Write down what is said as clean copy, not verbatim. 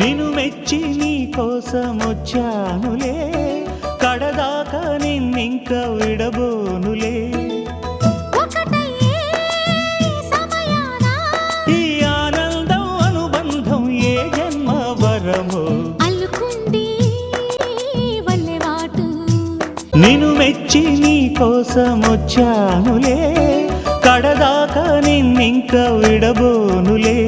నిన్ను మెచ్చి నీ కోసం వచ్చానులే, కడదాకా నిన్నింక విడబోనులే. ఈ ఆనందం అనుబంధం ఏ జన్మ వరమో నిన్ను మెచ్చి నీ కోసం వచ్చానులే, కడదాకా నిన్నింక విడబోనులే.